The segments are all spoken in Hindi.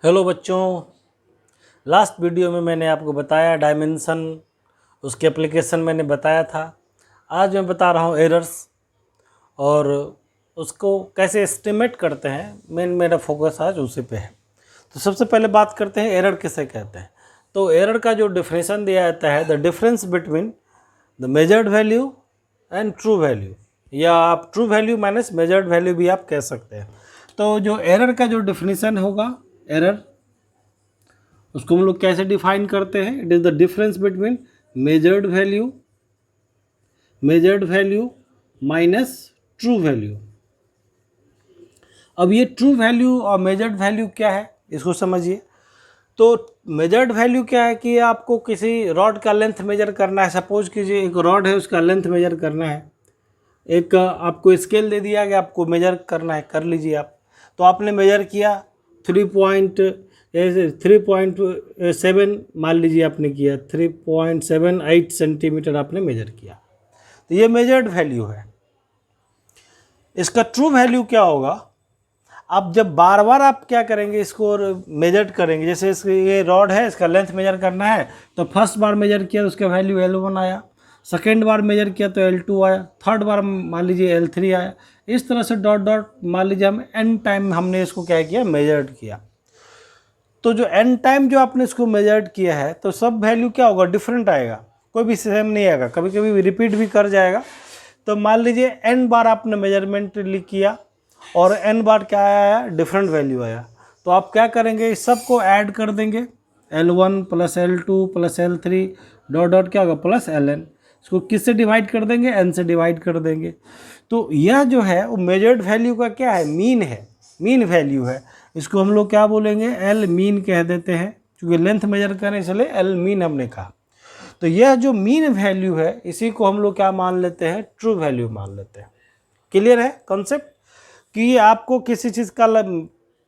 हेलो बच्चों, लास्ट वीडियो में मैंने आपको बताया डायमेंशन, उसके एप्लीकेशन मैंने बताया था। आज मैं बता रहा हूँ एरर्स और उसको कैसे एस्टिमेट करते हैं। मेरा फोकस आज उसी पे है। तो सबसे पहले बात करते हैं एरर किसे कहते हैं। तो एरर का जो डिफिनेशन दिया जाता है, the difference between the measured value and true value, या आप true value minus measured value भी आप कह सकते हैं। तो जो एरर का जो डिफिनेशन होगा, एरर उसको हम लोग कैसे डिफाइन करते हैं? It is the difference between measured value minus true value. अब ये ट्रू वैल्यू और मेजर्ड वैल्यू क्या है, इसको समझिए। तो मेजर्ड वैल्यू क्या है कि आपको किसी रॉड का लेंथ मेजर करना है। सपोज कीजिए एक रॉड है, उसका लेंथ मेजर करना है। एक आपको स्केल दे दिया कि आपको मेजर करना है, कर लीजिए आप। तो आपने मेजर किया 3.7 मान लीजिए आपने किया 3.78 सेंटीमीटर आपने मेजर किया। तो ये मेजर्ड वैल्यू है। इसका ट्रू वैल्यू क्या होगा? आप जब बार बार आप क्या करेंगे, इसको मेजर करेंगे। जैसे ये रॉड है, इसका लेंथ मेजर करना है, तो फर्स्ट बार मेजर किया तो उसका वैल्यू L1 आया, सेकेंड बार मेजर किया तो L2 आया, थर्ड बार मान लीजिए L3 आया। इस तरह से डॉट डॉट मान लीजिए हम n टाइम हमने इसको क्या किया, मेजर्ड किया। तो जो n टाइम जो आपने इसको मेजर्ड किया है, तो सब वैल्यू क्या होगा, डिफरेंट आएगा, कोई भी सेम नहीं आएगा, कभी कभी भी रिपीट भी कर जाएगा। तो मान लीजिए n बार आपने मेजरमेंट किया और n बार क्या आया, डिफरेंट वैल्यू आया। तो आप क्या करेंगे, इस सब को ऐड कर देंगे, L1 plus L2 plus L3 dot dot क्या होगा, प्लस Ln। इसको किससे डिवाइड कर देंगे, n से डिवाइड कर देंगे। तो यह जो है वो मेजर्ड वैल्यू का क्या है, मीन है, मीन वैल्यू है। इसको हम लोग क्या बोलेंगे, L मीन कह देते हैं, क्योंकि लेंथ मेजर करें इसलिए L मीन हमने कहा। तो यह जो मीन वैल्यू है, इसी को हम लोग क्या मान लेते हैं, ट्रू वैल्यू मान लेते हैं। क्लियर है कॉन्सेप्ट? कि आपको किसी चीज़ का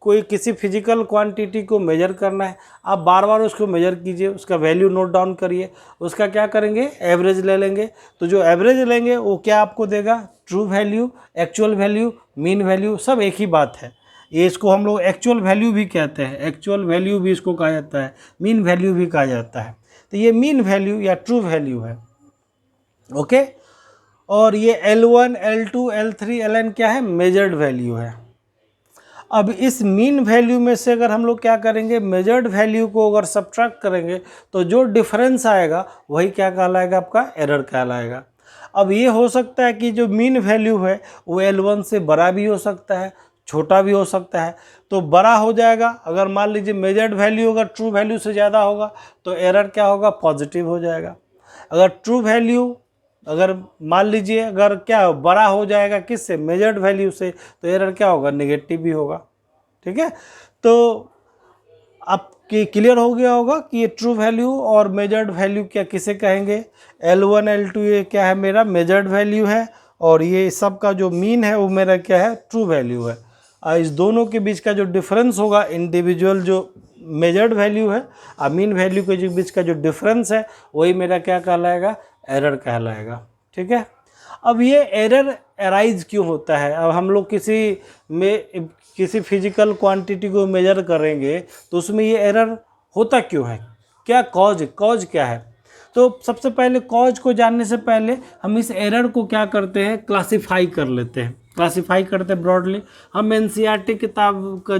कोई किसी फिजिकल क्वांटिटी को मेजर करना है, आप बार बार उसको मेजर कीजिए, उसका वैल्यू नोट डाउन करिए, उसका क्या करेंगे, एवरेज ले लेंगे। तो जो एवरेज लेंगे वो क्या आपको देगा, true value, actual value, mean value, सब एक ही बात है। ये इसको हम लोग एक्चुअल वैल्यू भी कहते हैं, एक्चुअल वैल्यू भी इसको कहा जाता है, मीन वैल्यू भी कहा जाता है। तो ये मीन वैल्यू या ट्रू वैल्यू है। ओके। और ये L1 L2 L3 Ln क्या है, मेजर्ड वैल्यू है। अब इस मीन वैल्यू में से अगर हम लोग क्या करेंगे, मेजर्ड वैल्यू को अगर सब्ट्रैक्ट करेंगे तो जो डिफरेंस आएगा वही क्या कहलाएगा, आपका एरर कहलाएगा। अब ये हो सकता है कि जो मीन वैल्यू है वो L1 से बड़ा भी हो सकता है, छोटा भी हो सकता है। तो बड़ा हो जाएगा, अगर मान लीजिए मेजर्ड वैल्यू अगर ट्रू वैल्यू से ज़्यादा होगा तो एरर क्या होगा, पॉजिटिव हो जाएगा। अगर ट्रू वैल्यू अगर मान लीजिए अगर क्या बड़ा हो जाएगा किससे, मेजर्ड वैल्यू से, तो एरर क्या होगा, नेगेटिव भी होगा। ठीक है। तो आपकी क्लियर हो गया होगा कि ये ट्रू वैल्यू और मेजर्ड वैल्यू क्या किसे कहेंगे। L1 L2 ये क्या है, मेरा मेजर्ड वैल्यू है, और ये सब का जो मीन है वो मेरा क्या है, ट्रू वैल्यू है। इस दोनों के बीच का जो डिफरेंस होगा, इंडिविजुअल जो मेजर्ड वैल्यू है और मीन वैल्यू के जो बीच का जो डिफरेंस है, वही मेरा क्या कहलाएगा, एरर कहलाएगा। ठीक है। अब ये एरर अराइज क्यों होता है? अब हम लोग किसी फिजिकल क्वांटिटी को मेजर करेंगे तो उसमें ये एरर होता क्यों है, क्या कॉज क्या है? तो सबसे पहले कॉज को जानने से पहले हम इस एरर को क्या करते हैं, क्लासिफाई कर लेते हैं। क्लासिफाई करते हैं ब्रॉडली। हम एनसीईआरटी किताब का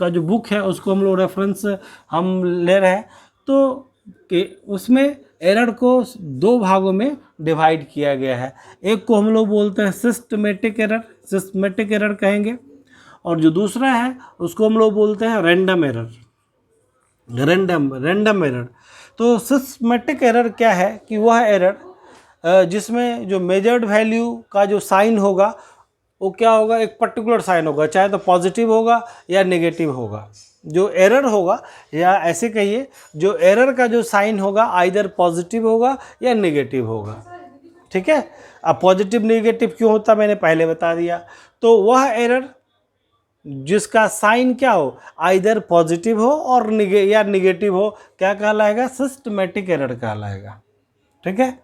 जो बुक है उसको हम लोग रेफरेंस हम ले रहे हैं। तो कि उसमें एरर को दो भागों में डिवाइड किया गया है। एक को हम लोग बोलते हैं सिस्टमेटिक एरर कहेंगे, और जो दूसरा है उसको हम लोग बोलते हैं रैंडम एरर। तो सिस्टमेटिक एरर क्या है कि वह एरर जिसमें जो मेजर्ड वैल्यू का जो साइन होगा वो क्या होगा, एक पर्टिकुलर साइन होगा, चाहे तो पॉजिटिव होगा या नेगेटिव होगा। जो एरर होगा, या ऐसे कहिए जो एरर का जो साइन होगा आइदर पॉजिटिव होगा या नेगेटिव होगा। ठीक है। अब पॉजिटिव नेगेटिव क्यों होता मैंने पहले बता दिया। तो वह एरर जिसका साइन क्या हो, आइदर पॉजिटिव हो और या निगेटिव हो, क्या कहलाएगा, सिस्टमेटिक एरर कहलाएगा। ठीक है।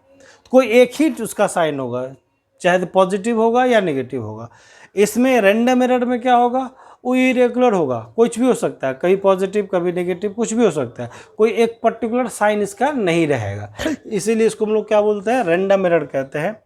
कोई एक ही उसका साइन होगा, चाहे तो पॉजिटिव होगा या नेगेटिव होगा। इसमें रैंडम एरर में क्या होगा, वो इरेगुलर होगा, कुछ भी हो सकता है, कभी पॉजिटिव कभी नेगेटिव, कुछ भी हो सकता है, कोई एक पर्टिकुलर साइन इसका नहीं रहेगा। इसीलिए इसको हम लोग क्या बोलते हैं, रैंडम एरर कहते हैं।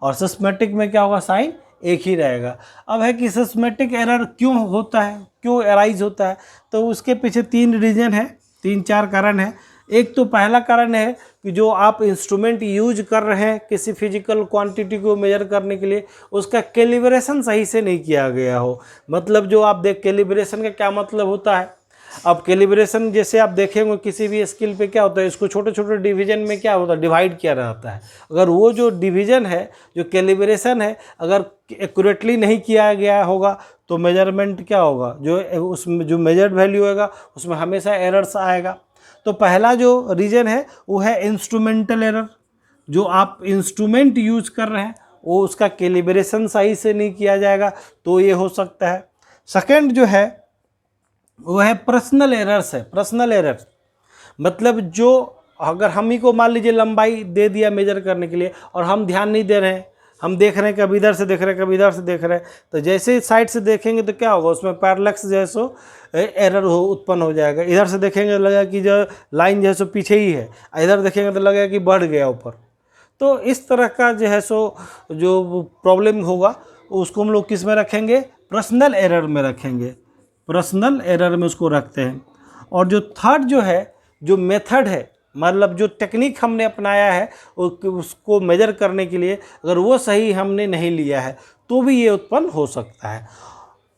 और सिस्मेटिक में क्या होगा, साइन एक ही रहेगा। अब है कि सिस्मेटिक एरर क्यों होता है, क्यों एराइज होता है, तो उसके पीछे 3 रीजन है, 3-4 कारण है। एक तो पहला कारण है कि जो आप इंस्ट्रूमेंट यूज कर रहे हैं किसी फिजिकल क्वांटिटी को मेजर करने के लिए, उसका कैलिब्रेशन सही से नहीं किया गया हो। मतलब जो आप कैलिब्रेशन का क्या मतलब होता है, अब कैलिब्रेशन जैसे आप देखेंगे किसी भी स्किल पे क्या होता है, इसको छोटे छोटे डिवीजन में क्या होता है, डिवाइड किया रहता है। अगर वो जो डिवीजन है, जो कैलिब्रेशन है, अगर एक्यूरेटली नहीं किया गया होगा तो मेजरमेंट क्या होगा, जो उसमें जो मेजर्ड वैल्यू होगा उसमें हमेशा एरर्स आएगा। तो पहला जो रीजन है वो है इंस्ट्रूमेंटल एरर, जो आप इंस्ट्रूमेंट यूज कर रहे हैं वो उसका कैलिब्रेशन सही से नहीं किया जाएगा तो ये हो सकता है। सेकंड जो है वो है पर्सनल एरर्स है। पर्सनल एरर मतलब जो अगर हम ही को मान लीजिए लंबाई दे दिया मेजर करने के लिए और हम ध्यान नहीं दे रहे हैं, हम देख रहे हैं कभी इधर से देख रहे हैं कभी इधर से देख रहे हैं, तो जैसे साइड से देखेंगे तो क्या होगा, उसमें पैरेलक्स जैसो एरर उत्पन्न हो जाएगा। इधर से देखेंगे तो लगेगा कि जो लाइन जैसो पीछे ही है, इधर देखेंगे तो लगेगा कि बढ़ गया ऊपर। तो इस तरह का जो है सो जो प्रॉब्लम होगा उसको हम लोग किस में रखेंगे, पर्सनल एरर में रखेंगे। पर्सनल एरर में उसको रखते हैं। और जो थर्ड जो है, जो मेथड है, मतलब जो टेक्निक हमने अपनाया है उसको मेजर करने के लिए, अगर वो सही हमने नहीं लिया है तो भी ये उत्पन्न हो सकता है।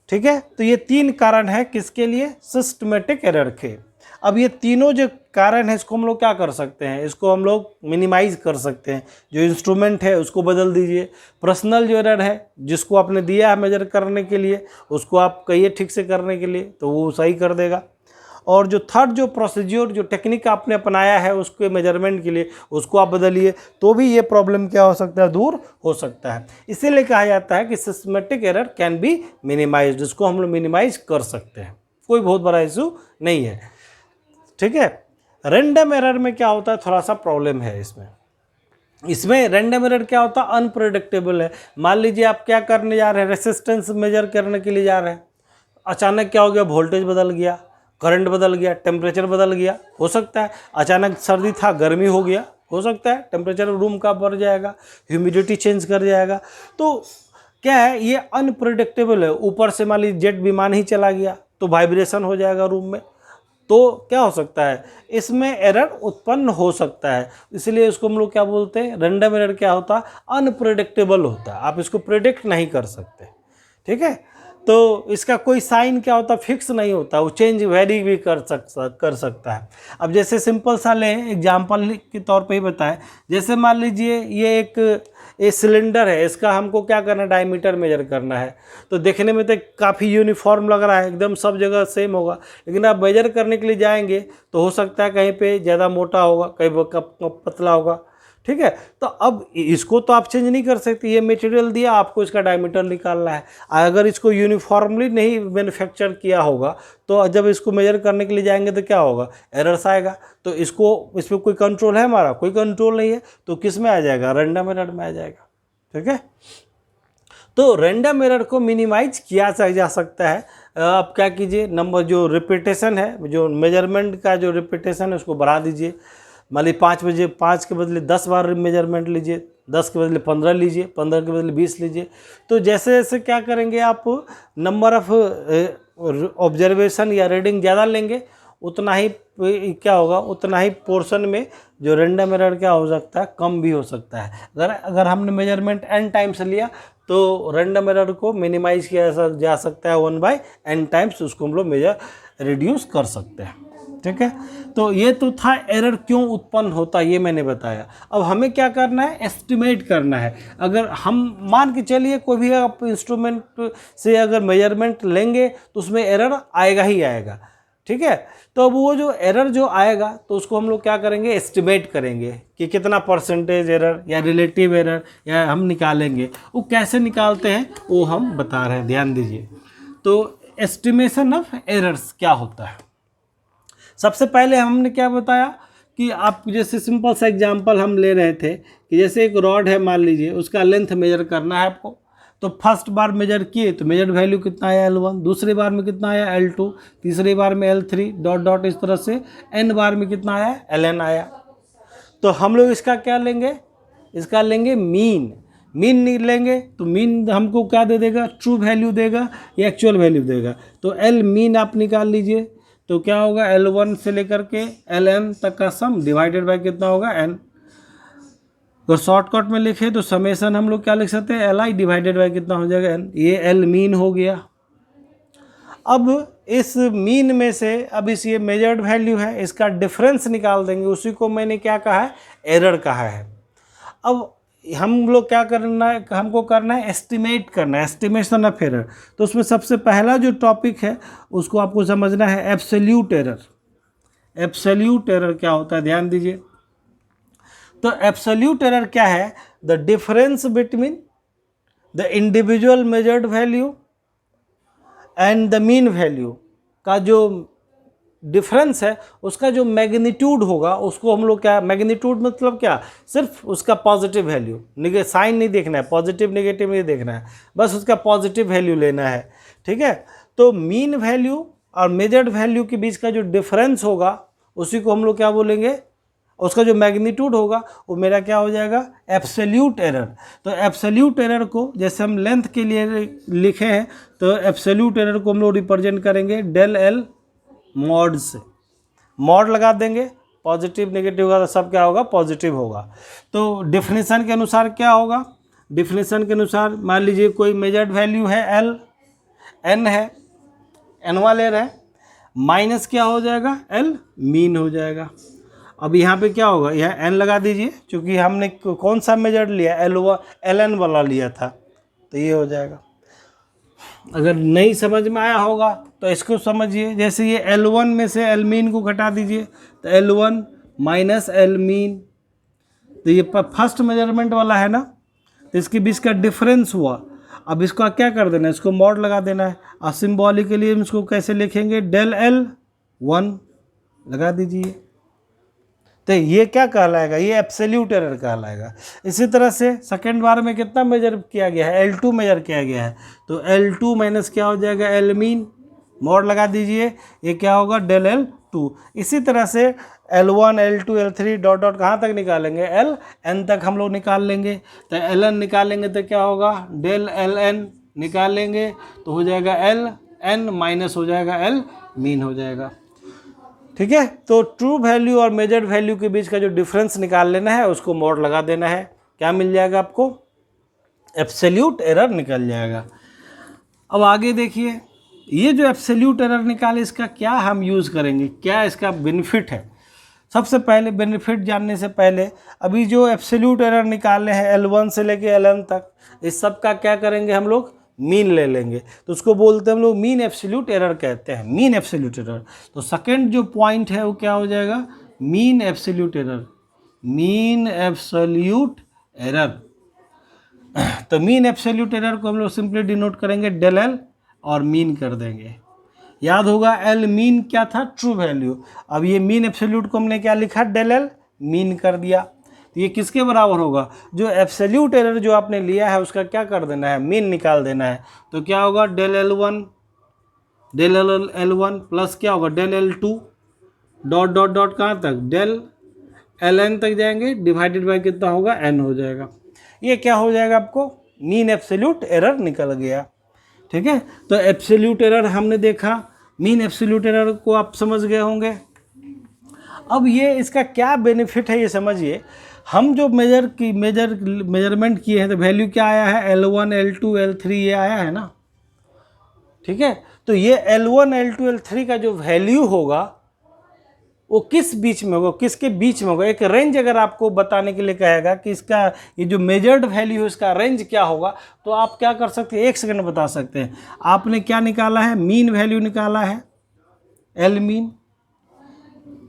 ठीक है, तो ये 3 कारण है किसके लिए, सिस्टमेटिक एरर के। अब ये तीनों जो कारण है इसको हम लोग क्या कर सकते हैं, इसको हम लोग मिनिमाइज कर सकते हैं। जो इंस्ट्रूमेंट है उसको बदल दीजिए। पर्सनल जो एरर है जिसको आपने दिया है मेजर करने के लिए उसको आप कहिए ठीक से करने के लिए तो वो सही कर देगा। और जो थर्ड जो प्रोसीजर जो टेक्निक आपने अपनाया है उसके मेजरमेंट के लिए उसको आप बदलिए तो भी ये प्रॉब्लम क्या हो सकता है, दूर हो सकता है। इसीलिए कहा जाता है कि systematic error can be minimised, जिसको हम लोग मिनिमाइज कर सकते हैं, कोई बहुत बड़ा इशू नहीं है। ठीक है, रैंडम एरर में क्या होता है, थोड़ा सा प्रॉब्लम है इसमें रैंडम एरर क्या होता है, अनप्रेडिक्टेबल है। मान लीजिए आप क्या करने जा रहे हैं, रेसिस्टेंस मेजर करने के लिए जा रहे हैं, अचानक क्या हो गया, वोल्टेज बदल गया, करंट बदल गया, टेम्परेचर बदल गया, हो सकता है। अचानक सर्दी था गर्मी हो गया, हो सकता है। टेम्परेचर रूम का बढ़ जाएगा, ह्यूमिडिटी चेंज कर जाएगा। तो क्या है, ये अनप्रेडिक्टेबल है। ऊपर से मान लीजिए जेट विमान ही चला गया तो वाइब्रेशन हो जाएगा रूम में, तो क्या हो सकता है, इसमें एरर उत्पन्न हो सकता है। इसलिए इसको हम लोग क्या बोलते हैं, रैंडम एरर क्या होता है, अनप्रेडिक्टेबल होता है, आप इसको प्रेडिक्ट नहीं कर सकते। ठीक है, तो इसका कोई साइन क्या होता, फिक्स नहीं होता, वो चेंज वेरी भी कर सकता है। अब जैसे सिंपल सा लें, एग्जाम्पल के तौर पे ही बताएं। जैसे मान लीजिए ये सिलेंडर है, इसका हमको क्या करना है, डायमीटर मेजर करना है। तो देखने में तो काफ़ी यूनिफॉर्म लग रहा है, एकदम सब जगह सेम होगा, लेकिन आप मेजर करने के लिए जाएंगे तो हो सकता है कहीं पे ज़्यादा मोटा होगा, कहीं पतला होगा। ठीक है, तो अब इसको तो आप चेंज नहीं कर सकते, ये मटेरियल दिया आपको, इसका डायमीटर निकालना है। अगर इसको यूनिफॉर्मली नहीं मैन्युफैक्चर किया होगा तो जब इसको मेजर करने के लिए जाएंगे तो क्या होगा, एरर्स आएगा। तो इस पर कोई कंट्रोल है हमारा, कोई कंट्रोल नहीं है, तो किस में आ जाएगा, रैंडम एरर में आ जाएगा। ठीक है, तो रैंडम एरर को मिनिमाइज किया जा सकता है। आप क्या कीजिए, नंबर जो रिपीटेशन है, जो मेजरमेंट का जो रिपीटेशन है उसको बढ़ा दीजिए। मान लीजिए 5 के बदले 10 बार मेजरमेंट लीजिए, 10 के बदले 15 लीजिए, 15 के बदले 20 लीजिए। तो जैसे जैसे क्या करेंगे, आप नंबर ऑफ ऑब्जर्वेशन या रीडिंग ज़्यादा लेंगे उतना ही क्या होगा, उतना ही पोर्शन में जो रैंडम एरर क्या हो सकता है, कम भी हो सकता है। अगर हमने मेजरमेंट n टाइम्स लिया तो रैंडम एरर को मिनिमाइज किया जा सकता है 1/n टाइम्स, उसको हम लोग रिड्यूस कर सकते हैं। ठीक है, तो ये तो था एरर क्यों उत्पन्न होता है, ये मैंने बताया। अब हमें क्या करना है, एस्टिमेट करना है। अगर हम मान के चलिए कोई भी आप इंस्ट्रूमेंट से अगर मेजरमेंट लेंगे तो उसमें एरर आएगा ही आएगा। ठीक है, तो अब वो जो एरर जो आएगा तो उसको हम लोग क्या करेंगे, एस्टिमेट करेंगे कि कितना परसेंटेज एरर या रिलेटिव एरर या हम निकालेंगे। वो कैसे निकालते हैं वो हम बता रहे हैं, ध्यान दीजिए। तो एस्टिमेशन ऑफ एरर्स क्या होता है, सबसे पहले हमने क्या बताया कि आप जैसे सिंपल सा एग्जांपल हम ले रहे थे कि जैसे एक रॉड है, मान लीजिए उसका लेंथ मेजर करना है आपको। तो फर्स्ट बार मेजर किए तो मेजर वैल्यू कितना आया L1, दूसरी बार में कितना आया L2, तीसरी बार में L3 डॉट डॉट इस तरह से n बार में कितना आया Ln आया। तो हम लोग इसका क्या लेंगे, इसका लेंगे मीन लेंगे। तो मीन हमको क्या दे देगा, ट्रू वैल्यू देगा या एक्चुअल वैल्यू देगा। तो L मीन आप निकाल लीजिए, तो क्या होगा L1 से लेकर के Ln तक का सम डिवाइडेड बाय कितना होगा n। तो शॉर्टकट में लिखे तो समेशन हम लोग क्या लिख सकते हैं Li डिवाइडेड बाय कितना हो जाएगा n। ये L मीन हो गया। अब इस मीन में से अब इस ये मेजर्ड वैल्यू है इसका डिफरेंस निकाल देंगे, उसी को मैंने क्या कहा है एरर कहा है। अब हम लोग क्या करना है, हमको करना है एस्टिमेट करना है, एस्टिमेशन ऑफ एरर। तो उसमें सबसे पहला जो टॉपिक है उसको आपको समझना है एब्सोल्यूट एरर। एब्सोल्यूट एरर क्या होता है ध्यान दीजिए। तो एब्सोल्यूट एरर क्या है, the difference between the individual measured value and the mean value का जो डिफरेंस है उसका जो मैग्नीट्यूड होगा उसको हम लोग क्या, मैग्नीट्यूड मतलब क्या, सिर्फ उसका पॉजिटिव वैल्यू, साइन नहीं देखना है, पॉजिटिव नेगेटिव नहीं देखना है, बस उसका पॉजिटिव वैल्यू लेना है। ठीक है, तो मीन वैल्यू और मेजर्ड वैल्यू के बीच का जो डिफरेंस होगा उसी को हम लोग क्या बोलेंगे, उसका जो मैग्नीट्यूड होगा वो मेरा क्या हो जाएगा एब्सोल्यूट एरर। तो एब्सोल्यूट एरर को जैसे हम लेंथ के लिए लिखे हैं तो एब्सोल्यूट एरर को हम लोग रिप्रेजेंट करेंगे डेल एल मॉड से, मॉड लगा देंगे, पॉजिटिव नेगेटिव होगा तो सब क्या होगा पॉजिटिव होगा। तो डिफिनेशन के अनुसार क्या होगा, डिफिनेशन के अनुसार मान लीजिए कोई मेजर्ड वैल्यू है एल, एन है, एनवा ले रहे हैं, माइनस क्या हो जाएगा एल मीन हो जाएगा। अब यहाँ पे क्या होगा, यहाँ एन लगा दीजिए, क्योंकि हमने कौन सा मेजर्ड लिया एल एन वाला लिया था, तो ये हो जाएगा। अगर नहीं समझ में आया होगा तो इसको समझिए, जैसे ये L1 में से L मीन को घटा दीजिए तो L1 माइनस L मीन, तो ये फर्स्ट मेजरमेंट वाला है ना, तो इसके बीच का डिफरेंस हुआ। अब इसको क्या कर देना है, इसको मॉड लगा देना है। और सिम्बॉलिकली इसको कैसे लिखेंगे, डेल L1 लगा दीजिए, तो ये क्या कहलाएगा, ये एब्सोल्यूट एरर कहलाएगा। इसी तरह से सेकेंड बार में कितना मेजर किया गया है, L2 मेजर किया गया है, तो L2 माइनस क्या हो जाएगा L मीन, मॉड लगा दीजिए, ये क्या होगा डेल L2। इसी तरह से L1 L2 L3 dot dot कहाँ तक निकालेंगे, Ln तक हम लोग निकाल लेंगे। तो Ln निकालेंगे तो क्या होगा डेल Ln निकालेंगे तो हो जाएगा Ln माइनस हो जाएगा L मीन हो जाएगा। ठीक है, तो ट्रू वैल्यू और मेजर्ड वैल्यू के बीच का जो डिफरेंस निकाल लेना है उसको मॉड लगा देना है, क्या मिल जाएगा आपको एब्सोल्यूट एरर निकल जाएगा। अब आगे देखिए, ये जो एब्सोल्यूट एरर निकाले इसका क्या हम यूज़ करेंगे, क्या इसका बेनिफिट है। सबसे पहले बेनिफिट जानने से पहले अभी जो एब्सोल्यूट एरर निकाले हैं L1 से लेके Ln तक, इस सब का क्या करेंगे हम लोग मीन ले लेंगे, तो उसको बोलते हैं हम लोग मीन एब्सोल्यूट एरर कहते हैं, मीन एब्सोल्यूट एरर। तो सेकंड जो पॉइंट है वो क्या हो जाएगा mean absolute error, mean absolute error. तो मीन एब्सोल्यूट एरर को हम लोग सिंपली डिनोट करेंगे डेल एल और मीन कर देंगे। याद होगा एल मीन क्या था, ट्रू वैल्यू। अब ये मीन एब्सोल्यूट को हमने क्या लिखा डेल एल मीन कर दिया, तो ये किसके बराबर होगा, जो एब्सोल्यूट एरर जो आपने लिया है उसका क्या कर देना है मीन निकाल देना है। तो क्या होगा डेल L1 प्लस क्या होगा del L2 dot dot dot कहाँ तक डेल Ln तक जाएंगे, डिवाइडेड बाय कितना होगा n हो जाएगा। ये क्या हो जाएगा आपको मीन एब्सोल्यूट एरर निकल गया। ठीक है, तो एब्सोल्यूट एरर हमने देखा, मीन एब्सोल्यूट एरर को आप समझ गए होंगे। अब ये इसका क्या बेनिफिट है ये समझिए। हम जो मेजरमेंट किए हैं तो वैल्यू क्या आया है L1 L2 L3 ये आया है ना। ठीक है, तो ये L1 L2 L3 का जो वैल्यू होगा वो किस बीच में होगा, किसके बीच में होगा, एक रेंज अगर आपको बताने के लिए कहेगा कि इसका ये जो मेजर्ड वैल्यू है इसका रेंज क्या होगा, तो आप क्या कर सकते हैं, एक सेकंड में बता सकते हैं। आपने क्या निकाला है मीन वैल्यू निकाला है L मीन,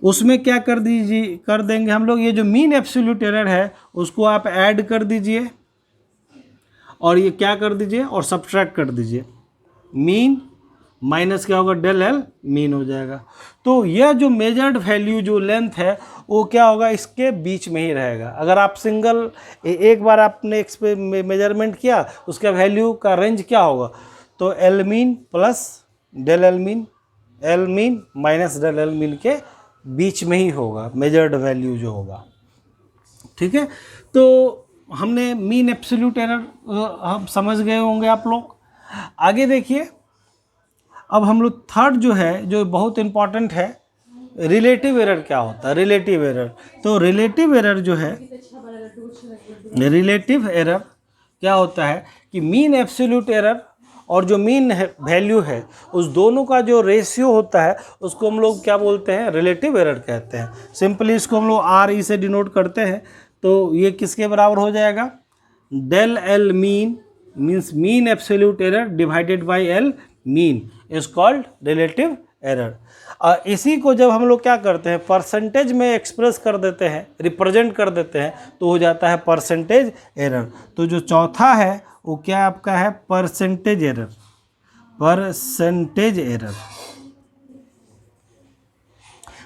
उसमें क्या कर देंगे हम लोग, ये जो मीन एब्सोल्यूट एरर है उसको आप ऐड कर दीजिए और ये क्या कर दीजिए और सब्ट्रैक्ट कर दीजिए। मीन माइनस क्या होगा, डेल एल मीन हो जाएगा। तो यह जो मेजर्ड वैल्यू जो लेंथ है वो क्या होगा, इसके बीच में ही रहेगा। अगर आप सिंगल एक बार आपने मेजरमेंट किया, उसका वैल्यू का रेंज क्या होगा, तो l mean plus del l mean minus del l mean के बीच में ही होगा मेजर्ड वैल्यू जो होगा। ठीक है, तो हमने मीन एब्सोल्यूट एरर हम समझ गए होंगे आप लोग। आगे देखिए, अब हम लोग थर्ड जो है, जो बहुत इम्पॉर्टेंट है, रिलेटिव एरर क्या होता है। रिलेटिव एरर, तो रिलेटिव एरर जो है, रिलेटिव एरर क्या होता है कि मीन एब्सोल्यूट एरर और जो मीन वैल्यू है उस दोनों का जो रेशियो होता है उसको हम लोग क्या बोलते हैं, रिलेटिव एरर कहते हैं। सिंपली इसको हम लोग आर ई से डिनोट करते हैं। तो ये किसके बराबर हो जाएगा, del l mean means mean absolute error divided by l mean is called relative error. इसी को जब हम लोग क्या करते हैं, परसेंटेज में एक्सप्रेस कर देते हैं, रिप्रेजेंट कर देते हैं, तो हो जाता है परसेंटेज एरर। तो जो चौथा है वो क्या आपका है, परसेंटेज एरर। परसेंटेज एरर,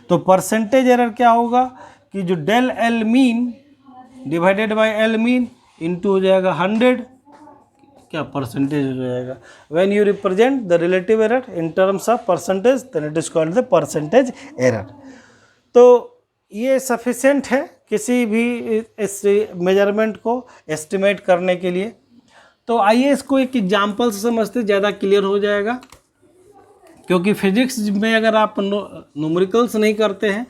तो परसेंटेज एरर क्या होगा कि जो del l mean divided by l mean into हो जाएगा 100, क्या परसेंटेज हो जाएगा। When you represent the relative error in terms of percentage then it is called the percentage error. तो ये सफिशिएंट है किसी भी इस मेजरमेंट को एस्टिमेट करने के लिए। तो आइए इसको एक एग्जाम्पल से समझते, ज़्यादा क्लियर हो जाएगा, क्योंकि फिजिक्स में अगर आप न्यूमेरिकल्स नहीं करते हैं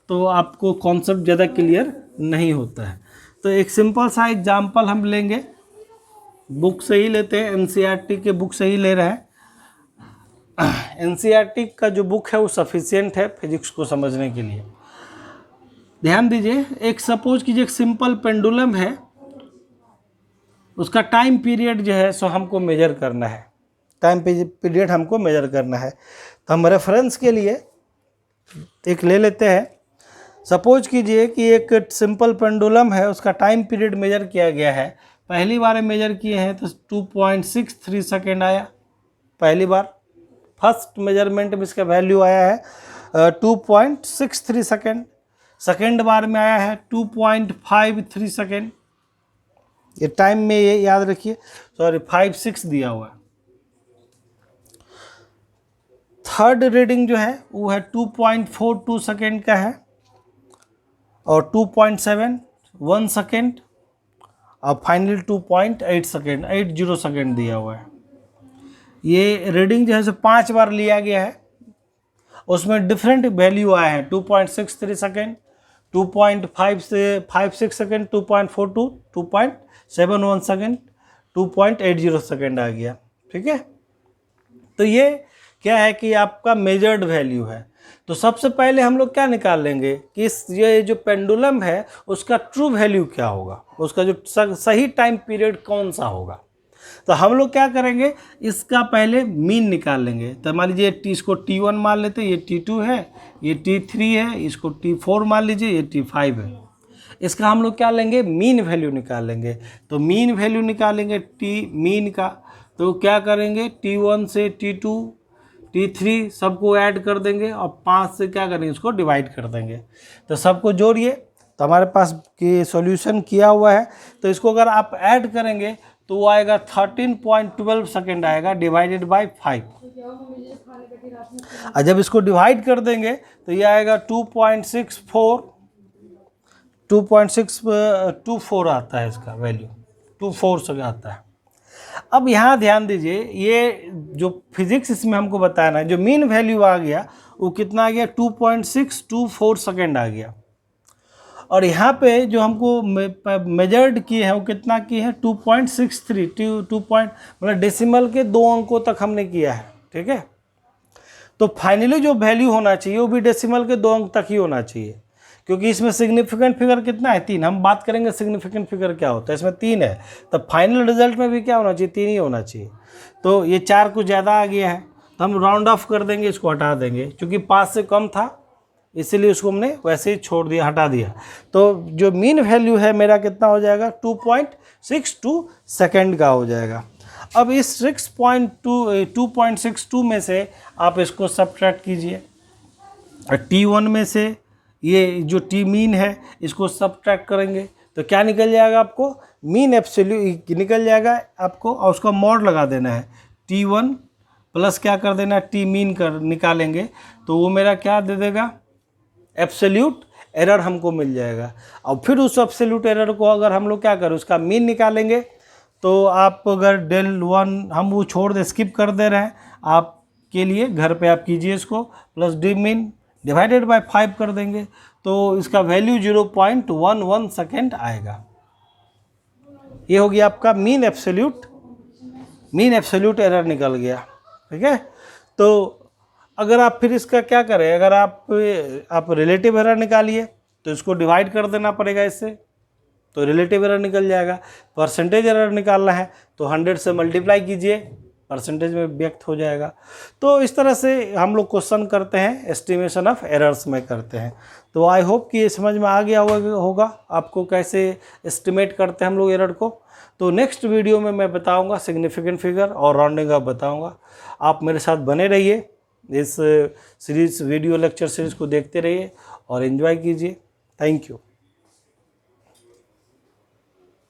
तो आपको कॉन्सेप्ट ज़्यादा क्लियर नहीं होता है। तो एक सिंपल सा एग्जाम्पल हम लेंगे, बुक से ही लेते हैं, एनसीईआरटी के बुक से ही ले रहे हैं। एनसीईआरटी का जो बुक है वो सफिशिएंट है फिजिक्स को समझने के लिए। ध्यान दीजिए, एक सपोज कीजिए एक सिंपल पेंडुलम है, उसका टाइम पीरियड जो है सो हमको मेजर करना है, टाइम पीरियड हमको मेजर करना है। तो हम रेफरेंस के लिए एक ले लेते हैं। सपोज कीजिए कि एक सिंपल पेंडुलम है, उसका टाइम पीरियड मेजर किया गया है। पहली बार मेजर किए हैं तो 2.63 सेकेंड आया पहली बार, फर्स्ट मेजरमेंट में इसका वैल्यू आया है 2.63 सेकेंड। सेकेंड बार में आया है 2.53 सेकेंड। ये टाइम में ये याद रखिए, सॉरी 56 दिया हुआ है। थर्ड रीडिंग जो है वो है 2.42 सेकेंड का है और 2.71 सेकेंड और फाइनल 2.8 सेकेंड 80 सेकेंड दिया हुआ है। ये रीडिंग जो है सो 5 बार लिया गया है, उसमें डिफरेंट वैल्यू आए हैं 2.63 सेकेंड, 2.56 सेकेंड, 2.42, 2.71 सेकेंड, 2.80 सेकेंड आ गया। ठीक है, तो ये क्या है कि आपका मेजर्ड वैल्यू है। तो सबसे पहले हम लोग क्या निकाल लेंगे कि ये जो पेंडुलम है उसका ट्रू वैल्यू क्या होगा, उसका जो सही टाइम पीरियड कौन सा होगा। तो हम लोग क्या करेंगे, इसका पहले मीन निकाल लेंगे। तो मान लीजिए इसको T1 मान लेते हैं, ये T2 है, ये T3 है, इसको T4 मान लीजिए, ये T5 है। इसका हम लोग क्या लेंगे, मीन वैल्यू निकाल लेंगे। तो मीन वैल्यू निकालेंगे मीन का, तो क्या करेंगे T1 से T2 T3 सबको ऐड कर देंगे और 5 से क्या करेंगे, इसको डिवाइड कर देंगे। तो सबको जोड़िए, तो हमारे पास कि सॉल्यूशन किया हुआ है। तो इसको अगर आप ऐड करेंगे तो वो आएगा 13.12 सेकेंड आएगा डिवाइडेड बाय 5। और जब इसको डिवाइड कर देंगे तो ये आएगा 2.624 आता है, इसका वैल्यू 24 से आता है। अब यहाँ ध्यान दीजिए, ये जो फिजिक्स इसमें हमको बताना है, जो मीन वैल्यू आ गया वो कितना आ गया, 2.624 सेकेंड आ गया। और यहाँ पे जो हमको मेजर्ड किए हैं वो कितना किए हैं, 2.63 मतलब डेसिमल के 2 अंकों तक हमने किया है। ठीक है, तो फाइनली जो वैल्यू होना चाहिए वो भी डेसिमल के 2 अंक तक ही होना चाहिए, क्योंकि इसमें सिग्निफिकेंट फिगर कितना है, 3। हम बात करेंगे सिग्निफिकेंट फिगर क्या होता है, इसमें 3 है, तो फाइनल रिजल्ट में भी क्या होना चाहिए, 3 ही होना चाहिए। तो ये 4 कुछ ज़्यादा आ गया है, तो हम राउंड ऑफ कर देंगे, इसको हटा देंगे, क्योंकि 5 से कम था इसीलिए उसको हमने वैसे ही छोड़ दिया, हटा दिया। तो जो मीन वैल्यू है मेरा कितना हो जाएगा, 2.62 सेकेंड का हो जाएगा। अब इस 2.62 में से आप इसको सब्ट्रैक्ट कीजिए, T1 में से ये जो T मीन है इसको सब्ट्रैक्ट करेंगे तो क्या निकल जाएगा, आपको मीन एब्सोल्यूट निकल जाएगा आपको, और उसका मॉड लगा देना है T1 प्लस क्या कर देना है T मीन कर निकालेंगे तो वो मेरा क्या दे देगा, एब्सोल्यूट एरर हमको मिल जाएगा। और फिर उस एब्सोल्यूट एरर को अगर हम लोग क्या करें उसका मीन निकालेंगे तो आप अगर del1 हम वो छोड़ दे स्किप कर दे रहे हैं आपके लिए, घर पे आप कीजिए इसको, plus D mean divided bye 5 कर देंगे तो इसका वैल्यू 0.11 सेकेंड आएगा। ये हो गया आपका मीन एब्सोल्यूट एरर निकल गया। ठीक है, तो अगर आप फिर इसका क्या करें, अगर आप रिलेटिव एरर निकालिए तो इसको डिवाइड कर देना पड़ेगा इससे, तो रिलेटिव एरर निकल जाएगा। परसेंटेज एरर निकालना है तो 100 से मल्टीप्लाई कीजिए, परसेंटेज में व्यक्त हो जाएगा। तो इस तरह से हम लोग क्वेश्चन करते हैं, एस्टिमेशन ऑफ एरर्स में करते हैं। तो आई होप कि ये समझ में आ गया होगा आपको कैसे एस्टिमेट करते हैं हम लोग एरर को। तो नेक्स्ट वीडियो में मैं बताऊंगा सिग्निफिकेंट फिगर और राउंडिंग ऑफ बताऊंगा। आप मेरे साथ बने रहिए, इस सीरीज़ वीडियो लेक्चर सीरीज़ को देखते रहिए और एंजॉय कीजिए। Thank you.